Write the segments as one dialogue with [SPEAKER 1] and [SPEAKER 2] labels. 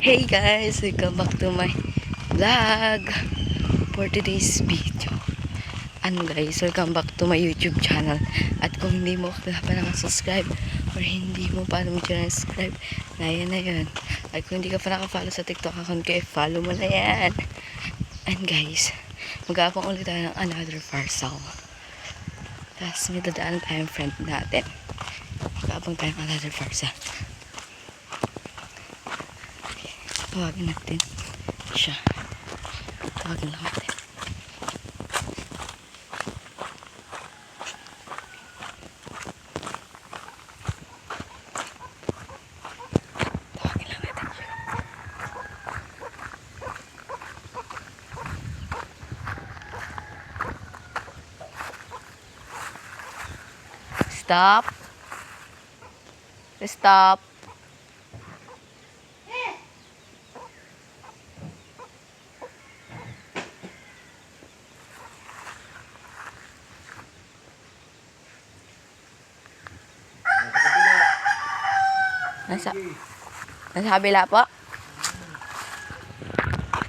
[SPEAKER 1] Hey guys, welcome back to my vlog for today's video. Guys, welcome back to my YouTube channel. At kung hindi mo pa nakasubscribe or hindi mo pa subscribe, na yan. At kung hindi ka pa nakafollow sa TikTok account ko, follow mo na yan. And guys, mag-aapang ulit tayo ng another parcel. Tapos may dadaan tayong friend natin. Mag-aapang tayo ng another parcel. Tawagin natin siya. Tawagin lang natin. Tawagin lang natin siya. Stop. Stop. Nasa kabila po.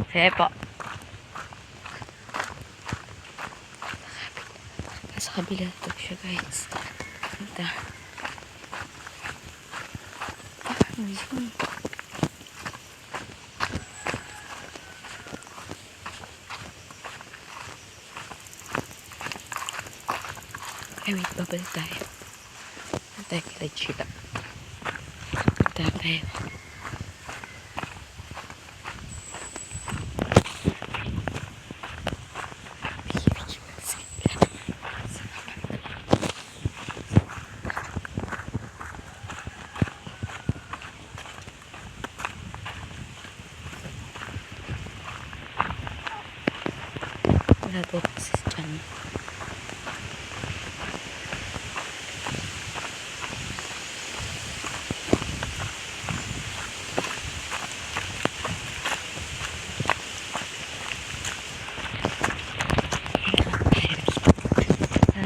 [SPEAKER 1] Sige po. Nasa kabila to siya guys. Ito. Ay wait, babalik tayo. Tayo kila Chika. Tayo. Wala to kasi dyan.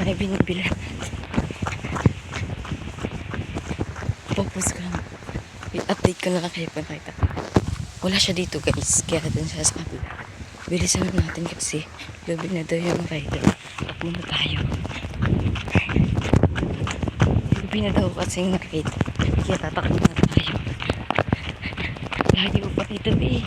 [SPEAKER 1] Ay, binibila. Focus ka lang. I-update ko na lang kayo pa nakita. Wala siya dito guys. Kaya dun siya sa kabila. Bilisan natin kasi gabi na daw yung rider. Takbo na tayo. Gabi na daw kasi yung rider. Kaya tatakbo na tayo. Lagi ko pa dito eh.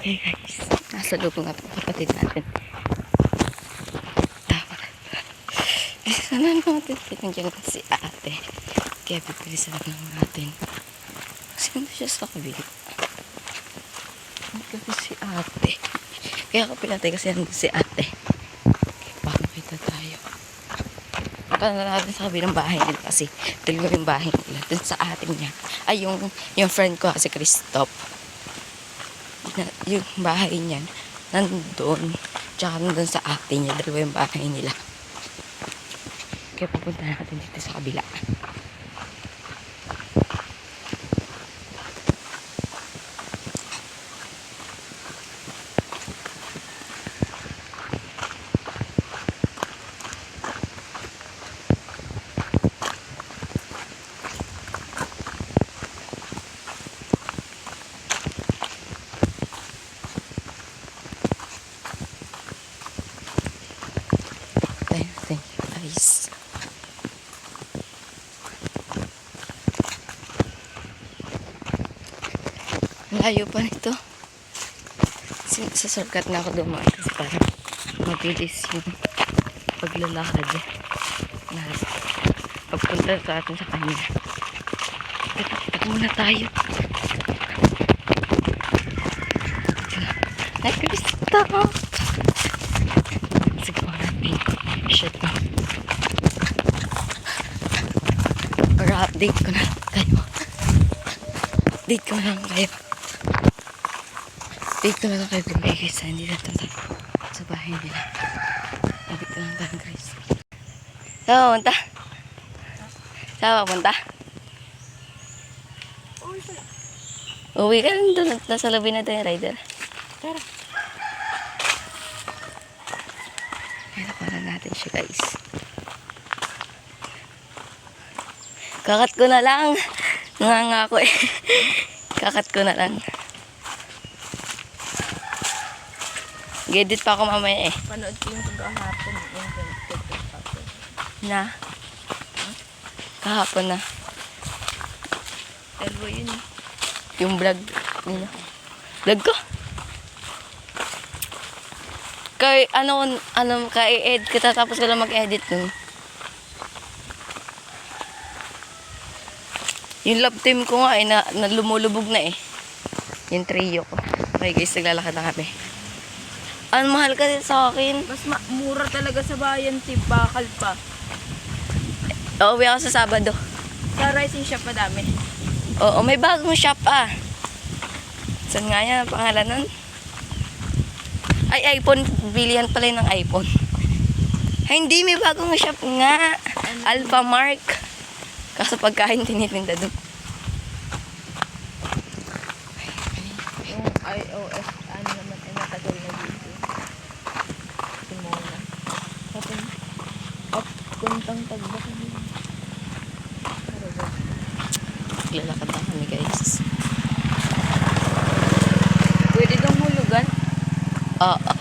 [SPEAKER 1] Okay guys, nasa loob ng ating kapatid natin. Tama na. Bilisan na natin. Nandiyan kasi si ate. Kaya bibilisan lang natin. Kasi nandun siya sa kabila. Nandiyan kasi si ate. Kaya ako pinatay kasi nandun si ate. Okay, pakakita tayo. Punta na natin sa kabilang bahay nila kasi dalawa yung bahay nila. Dun sa atin niya. Ay, yung friend ko si Christoph. Yung bahay niyan nandun, tsaka nandun sa atin niya, dalawa yung bahay nila. Kaya pupunta natin dito sa kabila. Thank you guys. Layo pa nito. Sa shortcut na ako dumaan kasi parang mabilis yung paglalakad na pagpunta sa atin sa kanya. Ito muna tayo. Ay, Krista! Siguro natin. Shit. Date ko na lang kayo. Date ko na lang kayo. Date ko na lang kayo guys. Hindi na tayo sa bahay nila. Date ko na lang tayo guys. Saan pupunta? Saan pupunta? Uwi ka lang doon. Nasa labi na tayo rider.
[SPEAKER 2] Tara.
[SPEAKER 1] Hinakuha na natin siya guys. Kakat ko na lang. Nga ako eh. Kakat ko na lang. Gedit pa ako mamaya eh.
[SPEAKER 2] Panood ko yung kahapon. Yung kahapon.
[SPEAKER 1] Na? Kahapon na.
[SPEAKER 2] Elbow yun eh.
[SPEAKER 1] Yung vlog. Nino. Vlog ko? Kay, kay Ed, katatapos ko lang mag-edit nun. Yung love team ko nga eh, na lumulubog na eh. Yung trio ko. Okay guys, naglalakad na kami. Ang mahal kasi sa akin.
[SPEAKER 2] Mas mura talaga sa bayan, bakal pa.
[SPEAKER 1] Uuwi ako sa Sabado.
[SPEAKER 2] Sa rising shop madami.
[SPEAKER 1] Oo, may bagong shop ah. Saan nga yan ang pangalan nun? Ay, iPhone. Bilihan pala yun ng iPhone. Ay, hindi. May bagong shop nga. Alpha Mark. Kaso pagkain tinitinda doon.
[SPEAKER 2] Yung iOS, ano naman, ay matagal na dito. Simona. Puntang tagba kami.
[SPEAKER 1] Lalakad na kami guys.
[SPEAKER 2] Pwede daw hulugan?
[SPEAKER 1] Oo.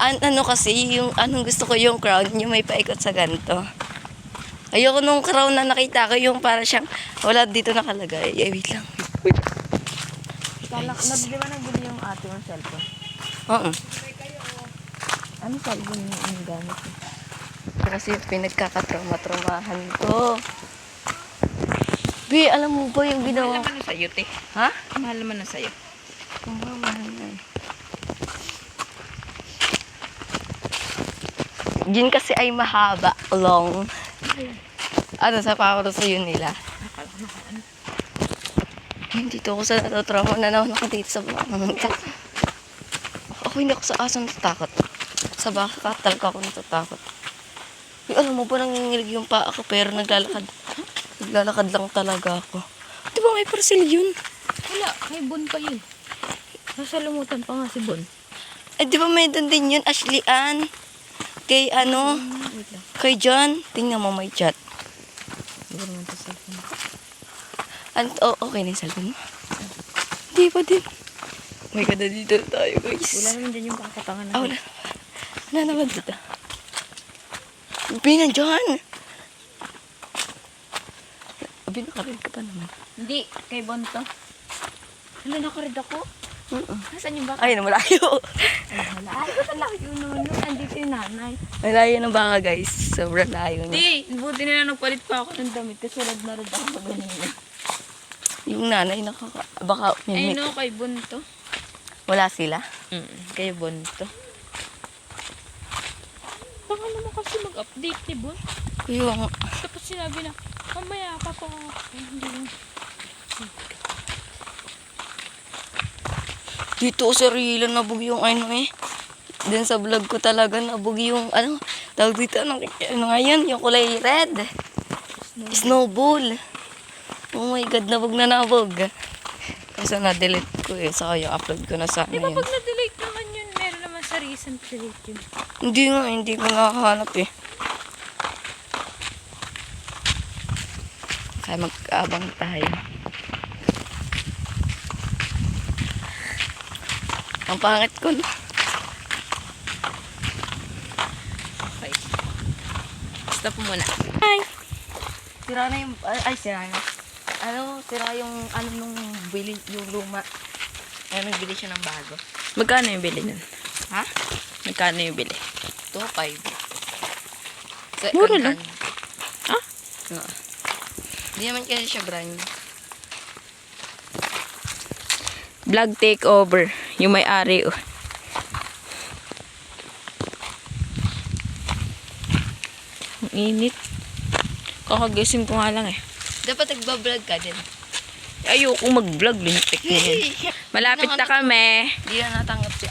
[SPEAKER 1] Ano kasi, yung anong gusto ko yung crown, yung may paikot sa ganito. Ayoko nung crown na nakita ko, yung para siyang, wala dito nakalagay. Ay, wait lang.
[SPEAKER 2] Di ba nagbili yung ate mong cellphone?
[SPEAKER 1] Oo.
[SPEAKER 2] Ano cellphone yung gamit mo?
[SPEAKER 1] Kasi pinagkakatrauma-traumahan ko. Bi, alam mo ba yung ginawa?
[SPEAKER 2] Mahal naman na sa'yo, te.
[SPEAKER 1] Ha?
[SPEAKER 2] Mahal naman na sa'yo.
[SPEAKER 1] Mahal na. Yun kasi ay mahaba, long. Ano, sa paparos yun nila. Dito ako sa natatrauma na naman ako dito sa mga. Ako hindi ako sa aso natatakot. Sa baka talaga ako natatakot. Alam mo ba nangingilig yung paa ko pero naglalakad. Naglalakad lang talaga ako. Di ba may parcel yun?
[SPEAKER 2] Wala, may Bon pa yun. Nasalimutan pa nga si Bon.
[SPEAKER 1] Eh di ba may doon din yun, Ashley Ann? Kay ano? Kay John? Tingnan mo may chat.
[SPEAKER 2] Hindi naman ito cellphone.
[SPEAKER 1] Okay na yung cellphone mo? Di pa din. May kada dito na tayo guys.
[SPEAKER 2] Wala naman dyan yung pakatangan na.
[SPEAKER 1] Wala. Wala naman dito. Binan John! Abi, nakarid ka pa naman.
[SPEAKER 2] Hindi, kay Bon to. Hala, nakarid ako. Nasaan yung baka?
[SPEAKER 1] Ay, malayo.
[SPEAKER 2] Wala. Ay, ba't ang laki yung nuno? Andito yung nanay.
[SPEAKER 1] Malayo ng baka guys. Sobrang layo niya.
[SPEAKER 2] Hindi, buti nila nagpalit pa ako ng damit kasi rad na rad ako ganina.
[SPEAKER 1] Yung nanay baka
[SPEAKER 2] Ay no, kay Bon to.
[SPEAKER 1] wala sila.
[SPEAKER 2] Kay Bon to. Baka naman kasi mag-update ni Bon.
[SPEAKER 1] Yung
[SPEAKER 2] Tapos sinabi na, mamaya pa po ako. Hindi.
[SPEAKER 1] dito sa Rila nabug yung ano eh. Din sa vlog ko talaga nabug yung ano. Tawag dito ano nga yan? Yung kulay red. Snowball. Oh my God, nabog na nabog. Kasi na-delete ko eh. Saka yung upload ko na sana
[SPEAKER 2] Di ba
[SPEAKER 1] yun.
[SPEAKER 2] pag na-delete naman yun, meron naman sa recent delete yun.
[SPEAKER 1] Hindi ko nakahanap eh. Kaya mag-abang tayo. Ang pangit ko na.
[SPEAKER 2] Okay. Stop mo muna.
[SPEAKER 1] Ay! Sira na yung... Ay, sira na. Sira yung ano nung bili, yung luma. Ay, nagbili siya ng bago.
[SPEAKER 2] Magkano yung bili nun?
[SPEAKER 1] Ha?
[SPEAKER 2] Magkano yung bili?
[SPEAKER 1] 2.5.
[SPEAKER 2] Mura lang. Ha?
[SPEAKER 1] Oo. Hindi naman kasi siya brand new.
[SPEAKER 2] Vlog takeover. Yung may-ari. Oh. Ang init. Kakagising ko nga lang eh.
[SPEAKER 1] Dapat nagbablog ka din.
[SPEAKER 2] Ayoko mag-vlog, lintik na yun. Malapit na kami.
[SPEAKER 1] Hindi na natanggap si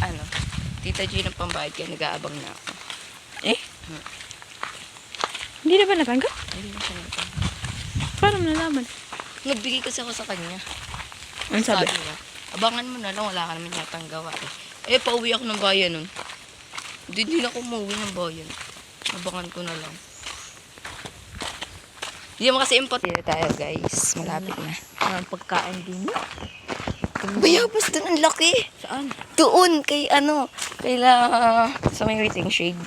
[SPEAKER 1] Tita G ng pambayad kaya nag-aabang na ako.
[SPEAKER 2] Eh? Hindi na ba natanggap?
[SPEAKER 1] Hindi na siya natanggap.
[SPEAKER 2] Paano mo nalaman?
[SPEAKER 1] Nagbigay kasi ako sa kanya.
[SPEAKER 2] Ano sabi?
[SPEAKER 1] Niya, abangan mo na lang, wala ka naman yatang gawa eh. Pauwi ako ng bayan nun. Hindi na ako umuwi ng bayan. Abangan ko na lang. Hindi naman kasi import. Dito tayo guys, malapit na.
[SPEAKER 2] Ang pagkain din.
[SPEAKER 1] Bayabas doon, ang laki.
[SPEAKER 2] Saan?
[SPEAKER 1] Doon, kay sa may waiting shade.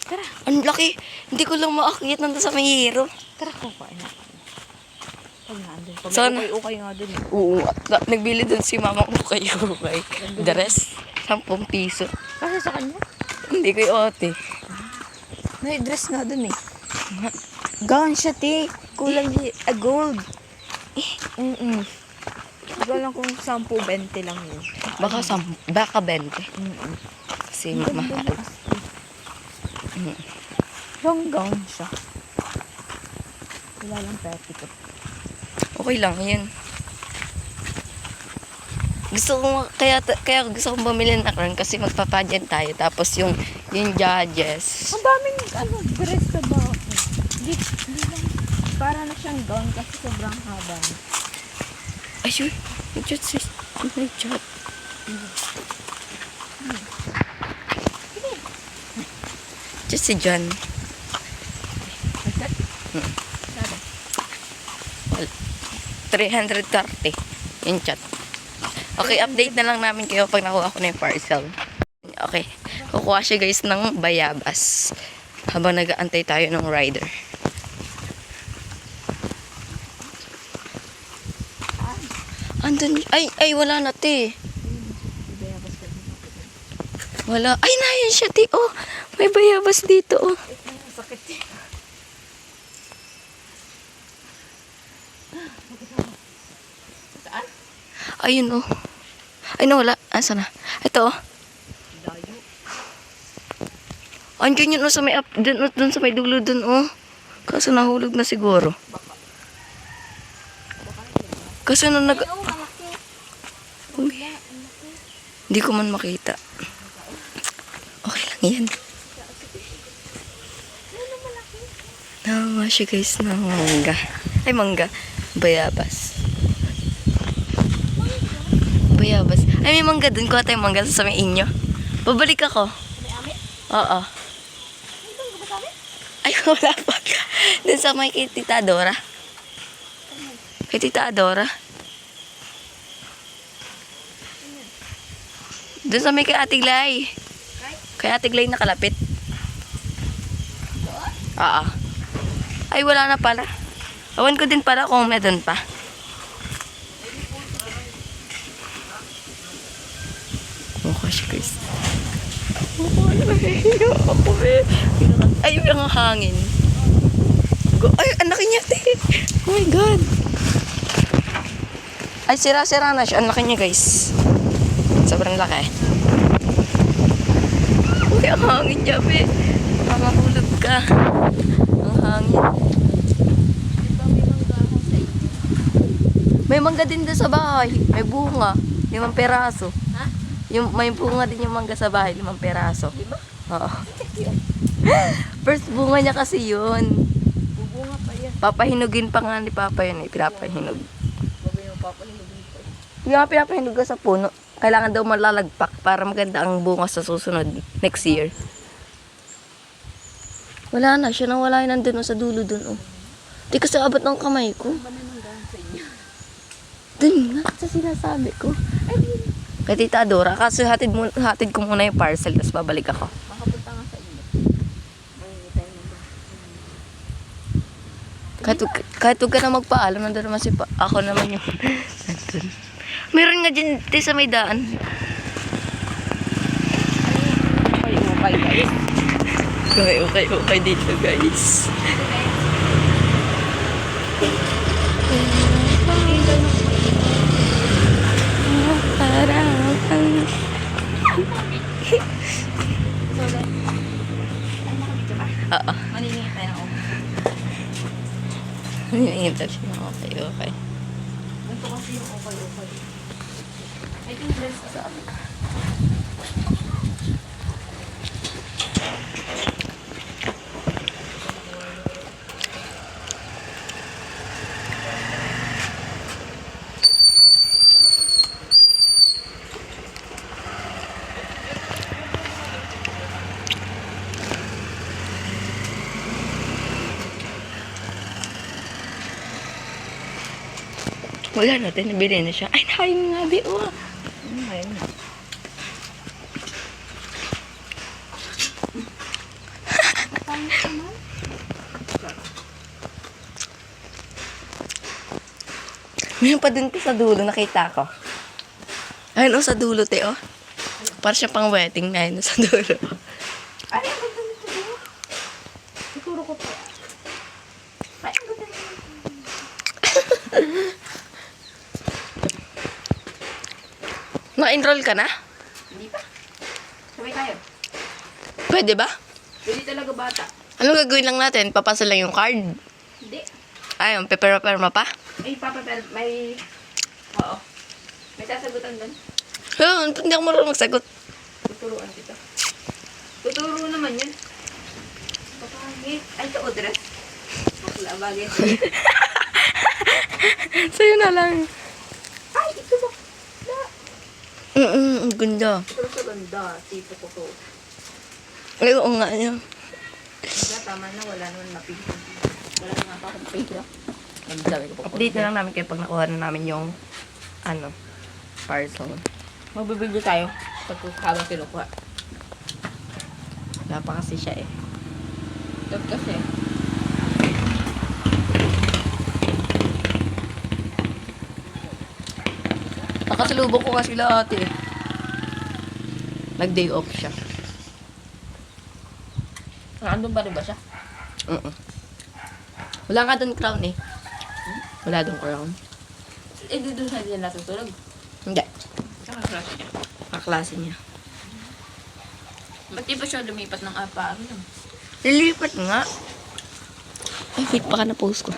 [SPEAKER 2] Tara.
[SPEAKER 1] Ang laki. Hindi ko lang maakyat nandun sa may hero.
[SPEAKER 2] Tara, kukain na. Pag naandun. Pag
[SPEAKER 1] Sana.
[SPEAKER 2] ukay nga dun eh.
[SPEAKER 1] Oo, nagbili doon si mama ko kayo. The rest, 10 piso.
[SPEAKER 2] Kasi sa kanya?
[SPEAKER 1] Hindi ko iote.
[SPEAKER 2] May dress nga dun eh. Gown siya, te. Kulay gold. Mm-mm. Hindi ko lang kung 10-20 lang yun.
[SPEAKER 1] Baka 20. Kasi mahal.
[SPEAKER 2] Long gown siya. Wala lang petticoat.
[SPEAKER 1] Okay lang, yan. Gusto ko, kaya gusto kong bumili ng crown kasi magpapadyan tayo. Tapos yung judges.
[SPEAKER 2] Ang daming dress sa ba? Hindi lang. Para na siyang gown kasi sobrang haba.
[SPEAKER 1] Ayun, may chat sis. May chat. Just si John.
[SPEAKER 2] Nagkat?
[SPEAKER 1] 330 yung chat. Okay, update na lang namin kayo pag nakuha ko na yung parcel. Okay, kukuha siya guys ng bayabas habang nag-aantay tayo ng rider. Andun, ay, wala na, te. Wala. Ay, nayan siya, te. Oh, may bayabas dito, oh.
[SPEAKER 2] Sakit eh. Saan?
[SPEAKER 1] Ayun, oh. Ay, nawala. Asa na? Ito, oh.
[SPEAKER 2] Dayo.
[SPEAKER 1] Andiyan yun, oh, sa may, dun sa may dulo dun, oh. Kaso nahulog na siguro. Kasi nung nag... Uy. Hindi ko man makita. Okay lang yan. Nawa siya guys ng mangga. Ay, mangga. Bayabas. Bayabas. Ay, may mangga dun. Kuha tayong mangga sa may inyo. Babalik ako.
[SPEAKER 2] May amit?
[SPEAKER 1] Oo. Ay, wala pa. Dun sa may kay Tita Dora. Kay Tita Adora. Doon sa may kay Ate Glay. Kay Ate Glay nakalapit. Oo. Ay, wala na pala. Awan ko din pala kung may doon pa. Mukha siya guys. Ay, yung hangin. Ay, anak niya, te. Oh my God. Ay, sira-sira na siya. Ang laki niya, guys. Sobrang laki. Uy, ang hangin niya, be. Mamahulog ka. Ang hangin. May mangga din doon sa bahay. May bunga. 5 peraso.
[SPEAKER 2] Ha?
[SPEAKER 1] May bunga din yung mangga sa bahay. 5 peraso.
[SPEAKER 2] 5?
[SPEAKER 1] Oo. First bunga niya kasi yun.
[SPEAKER 2] Bubunga pa yan.
[SPEAKER 1] Papahinugin pa nga ni Papa yun eh. Pinapahinog.
[SPEAKER 2] Bago yung papahinugin pa yan.
[SPEAKER 1] Yung nga pinapahinog ka sa puno. Kailangan daw malalagpak para maganda ang bunga sa susunod next year. Wala na. Siya nang wala yun nandun sa dulo dun. Oh. Di kasi abot ng kamay ko.
[SPEAKER 2] Sa inyo.
[SPEAKER 1] Dun nga sa sinasabi ko.
[SPEAKER 2] Ay,
[SPEAKER 1] Kay Tita Adora. Kasi hatid ko muna yung parcel tapos babalik ako.
[SPEAKER 2] makapunta nga sa inyo. Mangingi tayo ng
[SPEAKER 1] Kahit huwag ka na magpaalam, nandun naman ako naman yung nandun. Meron nga dyan sa may daan.
[SPEAKER 2] Okay, guys.
[SPEAKER 1] Okay dito guys. Oo.
[SPEAKER 2] Maningi tayo ng
[SPEAKER 1] Hinihinta siya. Okay.
[SPEAKER 2] Ito kasi yung okay. I think dress ka sa amin.
[SPEAKER 1] Wala natin, nabili na siya. Ay, nakain nga, Bi. Oh.
[SPEAKER 2] Ayun.
[SPEAKER 1] Mayroon pa dun sa dulo, nakita ko. Ayun, sa dulo, te, oh. Para siya pang wedding na yun, sa dulo.
[SPEAKER 2] Ay, ang ganda nito ba? Tuturo ko pa. Ay, ang ganda nito.
[SPEAKER 1] Na-enroll ka na?
[SPEAKER 2] Hindi pa. Sabay tayo.
[SPEAKER 1] Pwede ba?
[SPEAKER 2] Pwede talaga bata.
[SPEAKER 1] Anong gagawin lang natin? Papasa lang yung card?
[SPEAKER 2] Hindi.
[SPEAKER 1] Ayun, pepera-perma pa?
[SPEAKER 2] Ay, papapel. May... Oo. May sasagutan doon.
[SPEAKER 1] Hindi ako marunong magsagot.
[SPEAKER 2] Tuturuan kita. Tuturo naman yun. Papangit. Ay, ito, dress. Bakla, bagay.
[SPEAKER 1] Sa'yo na lang.
[SPEAKER 2] Ay, ito ba?
[SPEAKER 1] Ang ganda.
[SPEAKER 2] Ito sa ganda. Tipo ko to.
[SPEAKER 1] Ay, oo nga yun.
[SPEAKER 2] Diba, tama na. Wala naman mapigil. Wala naman pa akong pigil.
[SPEAKER 1] Update na lang namin kayo pag nakuha na namin yung parcel.
[SPEAKER 2] Magbibigyo tayo pag habang kinukuha.
[SPEAKER 1] Wala pa kasi siya eh.
[SPEAKER 2] Ito kasi.
[SPEAKER 1] Nakasalubong ko nga sila ate eh. Nag-day off siya.
[SPEAKER 2] Andun ba rin ba siya?
[SPEAKER 1] Wala ka doon crown eh. Wala doon crown.
[SPEAKER 2] Eh, doon na din natutulog.
[SPEAKER 1] Hindi.
[SPEAKER 2] Saka crush niya.
[SPEAKER 1] Kaklase niya.
[SPEAKER 2] Ba't di ba siya lumipat ng apa?
[SPEAKER 1] Lilipat nga. Ay, wait, baka na-post ko.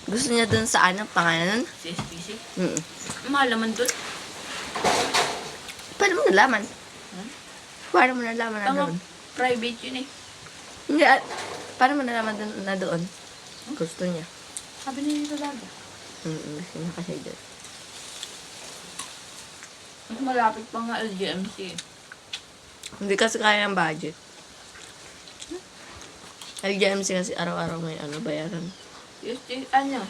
[SPEAKER 1] Gusto niya doon sa pangalan?
[SPEAKER 2] Si SPC?
[SPEAKER 1] Mahal
[SPEAKER 2] naman doon.
[SPEAKER 1] Paano mo nalaman? Paano mo nalaman na doon?
[SPEAKER 2] Private yun eh.
[SPEAKER 1] Hindi, paano mo nalaman doon na doon? Gusto niya.
[SPEAKER 2] Sabi niya talaga.
[SPEAKER 1] Gusto niya kasi doon.
[SPEAKER 2] Mas malapit pa nga LGMC.
[SPEAKER 1] Hindi kasi kaya ng budget. LGMC kasi araw-araw may bayaran.
[SPEAKER 2] Ano?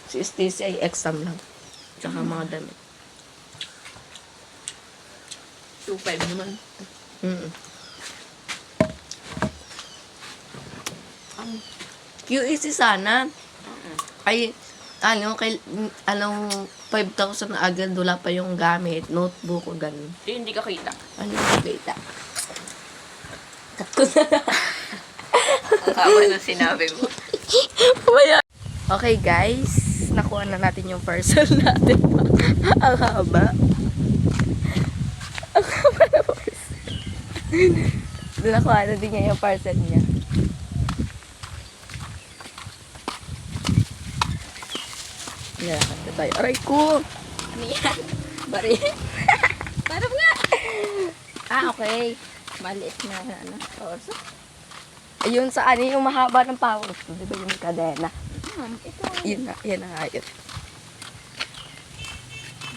[SPEAKER 1] Si Stacy ay exam lang. Tsaka mga damit.
[SPEAKER 2] 2.5 naman.
[SPEAKER 1] QEC sana. Ay, 5,000 na agad, wala pa yung gamit, notebook o ganun.
[SPEAKER 2] Hindi ka kita.
[SPEAKER 1] Ano yung kita? Cut ko na lang.
[SPEAKER 2] Ang haba na sinabi mo.
[SPEAKER 1] Okay guys, nakuha na natin yung parcel natin. Ang haba. Ang haba na parcel. Nakuha na din niya yung parcel niya. Nilakad na tayo. Aray ko!
[SPEAKER 2] Ano yan? Bari? Parang nga. Okay. Maliit na torso.
[SPEAKER 1] Ayun sa yung mahaba ng power tool. Di ba yung kadena?
[SPEAKER 2] Ito.
[SPEAKER 1] Yun na nga yun.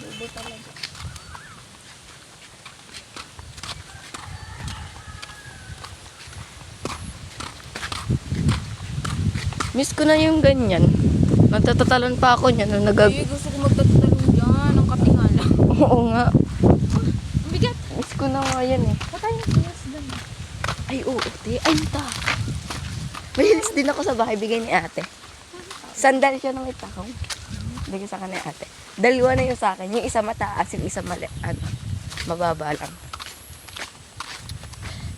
[SPEAKER 2] Bubo talaga.
[SPEAKER 1] Miss ko na yung ganyan. Natatatalon pa ako niyan nung
[SPEAKER 2] Gusto ko magtatalong dyan. Ang katingala.
[SPEAKER 1] Oo nga.
[SPEAKER 2] Ang bigat.
[SPEAKER 1] Miss ko na nga yan eh.
[SPEAKER 2] Patay na sila doon.
[SPEAKER 1] Ay, oo, te. Ay, ta. Mahilis din ako sa bahay. Bigay ni ate. Sandal siya ng itakaw. Bigay sa kanya ate. Dalawa na yung sa akin. Yung isa mataas, yung isa mababa lang.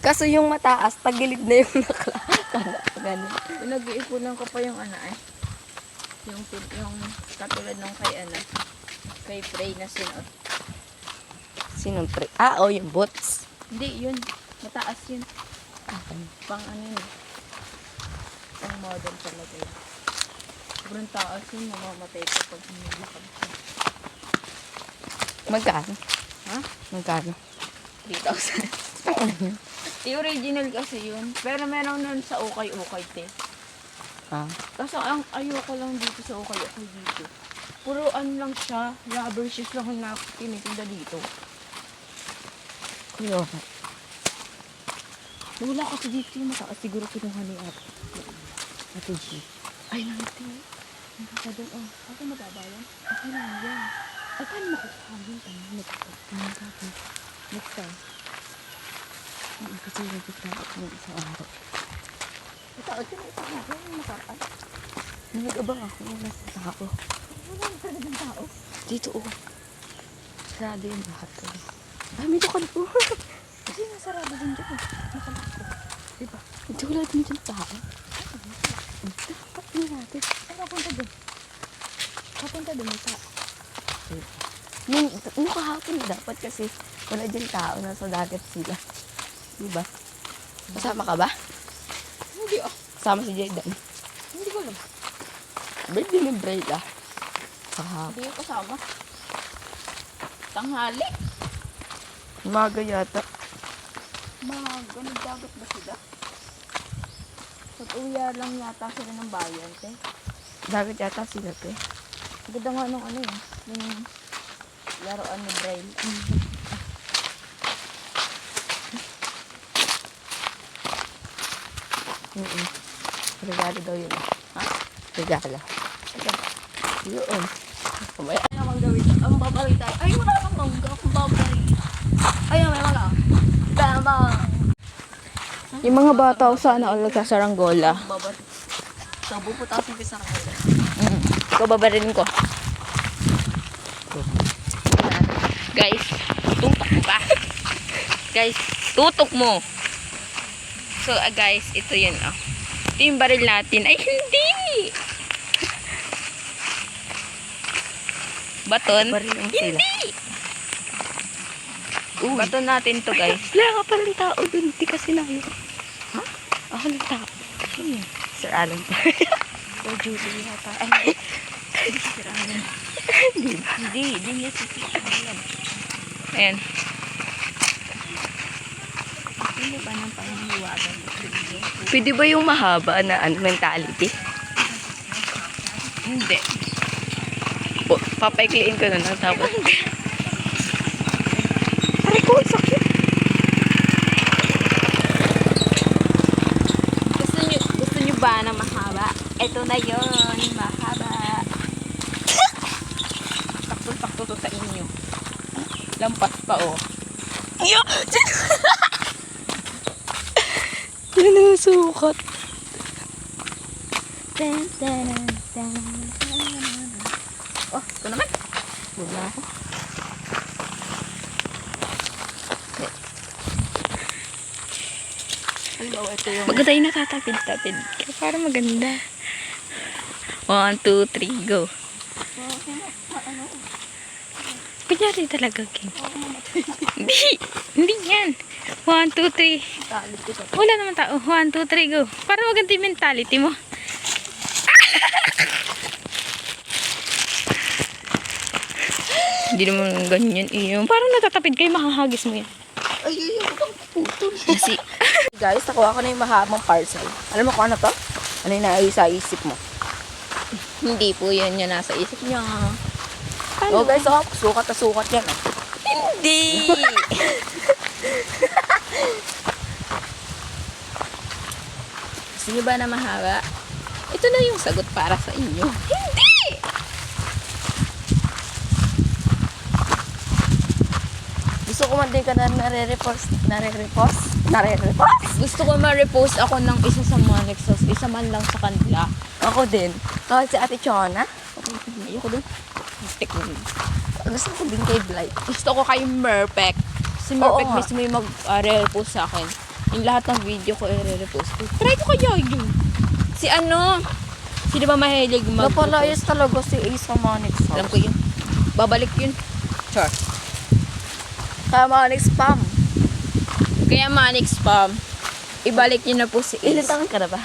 [SPEAKER 1] Kaso yung mataas, tagilid na yung ganun.
[SPEAKER 2] Pinag-iipunan ko pa yung yung katulad nung kay Frey na sinuot.
[SPEAKER 1] Sinong pre? Yung boots.
[SPEAKER 2] Hindi, yun. Mataas yun.
[SPEAKER 1] Okay.
[SPEAKER 2] Pang yun. Pang modern talaga yun. Sobrang taas yun, mamamatay ka pag hinilakad ka.
[SPEAKER 1] Magkano?
[SPEAKER 2] Ha?
[SPEAKER 1] Magkano?
[SPEAKER 2] 3,000.
[SPEAKER 1] Ano yun?
[SPEAKER 2] Original kasi yun. Pero meron nun sa ukay-ukay, te.
[SPEAKER 1] Ah.
[SPEAKER 2] Kaso ang ayoko lang dito sa ukay-ukay dito. Puro ano lang siya, rubber shoes lang ang tinitinda dito.
[SPEAKER 1] Kuya.
[SPEAKER 2] Wala kasi dito yung mataas. Siguro kinuha ni
[SPEAKER 1] Ate G.
[SPEAKER 2] Ay, nante. Ang kasa doon. Oh, ako mababa yan. Okay lang yan. Ay, paano makukuha yun? Next time.
[SPEAKER 1] Kasi nagtatakot ng isang araw.
[SPEAKER 2] Itaod ka na isang araw. Yung mataas.
[SPEAKER 1] Nag-abang ako ng nasa tao.
[SPEAKER 2] Wala na talaga ng tao.
[SPEAKER 1] Dito oh. Sarado yung lahat. Ay, may dukan po.
[SPEAKER 2] Kasi nasarado din dyan. Nakalak ko. Diba?
[SPEAKER 1] Hindi wala din dyan tao. Dapat na natin.
[SPEAKER 2] Ay, papunta doon. Papunta doon. May tao.
[SPEAKER 1] Nung kahapon dapat kasi wala dyan tao. Nasa dagat sila. Diba? Kasama ka ba?
[SPEAKER 2] Hindi ah.
[SPEAKER 1] Kasama si Jaydan.
[SPEAKER 2] Hindi ko alam.
[SPEAKER 1] Birthday ni Brayla. Kahapon.
[SPEAKER 2] Hindi ko kasama. Tanghali.
[SPEAKER 1] Umaga yata.
[SPEAKER 2] Nagdagat ba sila? Pag-uya lang yata sila ng bayan, te.
[SPEAKER 1] Dagat yata sila te.
[SPEAKER 2] Ganda nga nung ano yun. Yung laruan ni Braille.
[SPEAKER 1] Regalo daw yun. Ha? Regalo. Yun. Kumaya.
[SPEAKER 2] Ay, naman gawin. Ang babari tayo. Ay, wala kang mangga. Akong babari. Ay, may mga. Tama. Yung mga bata ko sana all nagsasaranggola. Babari. So, buputasin ko sa kanila.
[SPEAKER 1] Ikaw babarin ko.
[SPEAKER 2] Guys, tutok mo ba? Guys, tutok mo. So, guys, ito yun, oh. Ito yung baril natin. Ay, hindi! Baton?
[SPEAKER 1] Baril lang sila.
[SPEAKER 2] Hindi! Baton natin to, guys.
[SPEAKER 1] Wala ka pa rin tao dun. Di kasi na yun. Ha? Ako ng tao. Sino yun? Sir Alan pa.
[SPEAKER 2] O, Julie yata. Ay, hindi si Ramen. Hindi niya si Ramen. Ayan. Hindi ba nang paniniwagan?
[SPEAKER 1] Pwede ba yung mahaba na mentality?
[SPEAKER 2] Hindi.
[SPEAKER 1] Papaikliin ko na lang. Tapos. Aray ko, sakit.
[SPEAKER 2] Gusto nyo ba na mahaba? Ito na yon, mahaba. Sakto-sakto to sa inyo. Lampas pa, oh.
[SPEAKER 1] Yan ang sukat.
[SPEAKER 2] Oh, ito naman.
[SPEAKER 1] Wala ako.
[SPEAKER 2] Halimbawa, ito yung...
[SPEAKER 1] Baga tayo natatapid-tapid. Kaya para maganda. 1, 2, 3, go. Kunyari talaga, King. Hindi yan. 1, 2, 3.
[SPEAKER 2] Talit ko sa...
[SPEAKER 1] Wala naman tao. 1, 2, 3, go. Para maganda yung mentality mo. Hindi naman ganyan. Parang natatapid kayo, makahagis mo yan.
[SPEAKER 2] Ay, ako puto.
[SPEAKER 1] Kasi, guys, nakuha ko na yung mahabang parcel. Alam mo kung ano to? Ano yung naisa-isip mo?
[SPEAKER 2] Hindi po yan yung nasa isip niya.
[SPEAKER 1] Oh, guys, oh, sukat na sukat yan. Oh.
[SPEAKER 2] Hindi! Gusto niyo ba na mahaba? Ito na yung sagot para sa inyo. Hindi!
[SPEAKER 1] Gusto ko man din ka na nare-repost.
[SPEAKER 2] Gusto ko ma-repost ako ng isa sa mga Nexus. Isa man lang sa kanila.
[SPEAKER 1] Ako din. Kahit si Ate Chona.
[SPEAKER 2] Ayoko dun. Stick mo dun.
[SPEAKER 1] Gusto ko din kay Blight.
[SPEAKER 2] Gusto ko kay Merpek. Si Merpek
[SPEAKER 1] nga.
[SPEAKER 2] mismo yung mag-repost sa akin. Yung lahat ng video ko i-repost ko. Try ko kaya yun. Si ano? Sino ba mahilig
[SPEAKER 1] Napalayas talaga si Asa Manix.
[SPEAKER 2] Alam ko yun. Babalik yun. Char.
[SPEAKER 1] Kaya Manix spam.
[SPEAKER 2] Kaya Manix Spam, ibalik niyo na po si
[SPEAKER 1] Ilan
[SPEAKER 2] Ace.
[SPEAKER 1] taon ka na ba?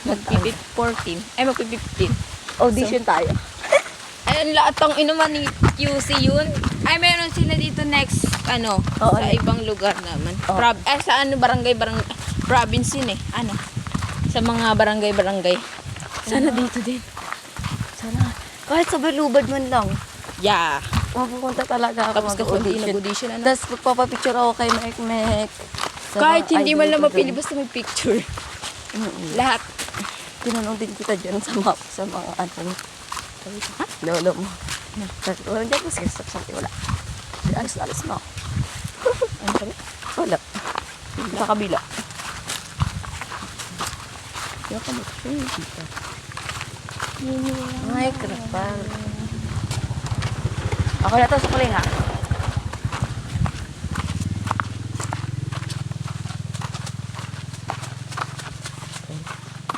[SPEAKER 2] Magpipip 14. Ay, magpipip 15.
[SPEAKER 1] Audition tayo.
[SPEAKER 2] Ayun, lahat tong inuman ni QC yun. Ay, meron sila dito next,
[SPEAKER 1] Oo,
[SPEAKER 2] sa ibang lugar naman.
[SPEAKER 1] Oo.
[SPEAKER 2] Sa barangay, province yun eh. Sa mga barangay.
[SPEAKER 1] Sana dito din. Sana. Kahit sa balubad man lang.
[SPEAKER 2] Yeah.
[SPEAKER 1] Mapupunta talaga ako
[SPEAKER 2] Tapos kapag
[SPEAKER 1] mag-audition.
[SPEAKER 2] nag-audition,
[SPEAKER 1] Tapos magpapapicture ako kay Mek Mek. Sa
[SPEAKER 2] Kahit
[SPEAKER 1] mga
[SPEAKER 2] hindi
[SPEAKER 1] idol
[SPEAKER 2] man lang
[SPEAKER 1] ko
[SPEAKER 2] mapili,
[SPEAKER 1] dun.
[SPEAKER 2] basta may picture.
[SPEAKER 1] Mm-mm.
[SPEAKER 2] Lahat.
[SPEAKER 1] Tinanong din kita dyan sa map, sa mga lolo mo. Sabi ko, hindi ako sige, sabi wala. Alis mo.
[SPEAKER 2] Ano sabi?
[SPEAKER 1] Wala.
[SPEAKER 2] Sa kabila.
[SPEAKER 1] Yung kamot dito. Ay, krapal. Ako na to sa kulay ha.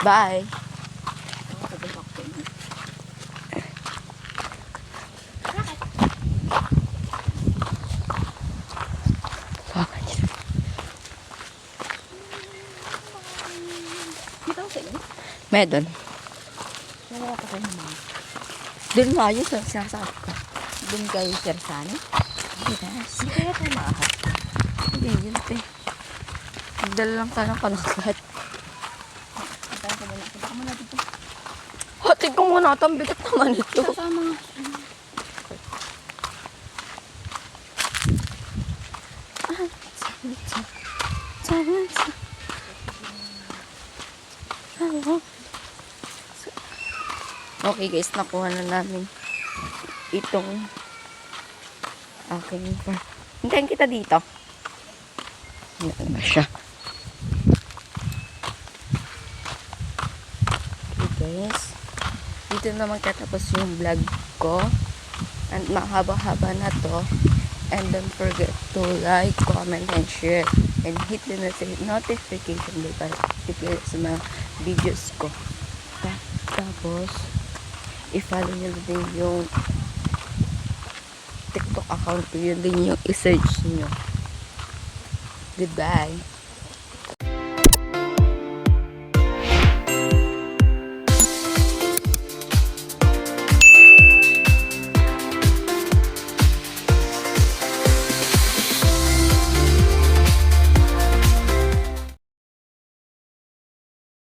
[SPEAKER 1] Bye.
[SPEAKER 2] Kita ko sa inyo.
[SPEAKER 1] Medon.
[SPEAKER 2] Wala ka kayo naman.
[SPEAKER 1] Doon mo ayos ang sinasabi ko.
[SPEAKER 2] Doon kayo Sersano.
[SPEAKER 1] Yes.
[SPEAKER 2] Hindi kaya tayo maahat.
[SPEAKER 1] Hindi, yun te. Nagdala lang tayo ng kanuslat.
[SPEAKER 2] Punta ka muna dito.
[SPEAKER 1] Hatid ko muna ito. Ang bigat naman ito.
[SPEAKER 2] Kasama nga.
[SPEAKER 1] Okay guys, nakuha na namin itong aking hintayin kita dito. Yan na siya. Okay guys, dito naman katapos yung vlog ko. And mahaba-haba na to. And don't forget to like, comment, and share. And hit the notification bell para update sa mga videos ko. Tapos, i-follow nyo din yung TikTok account ko. Yun din yung i-search nyo. Goodbye.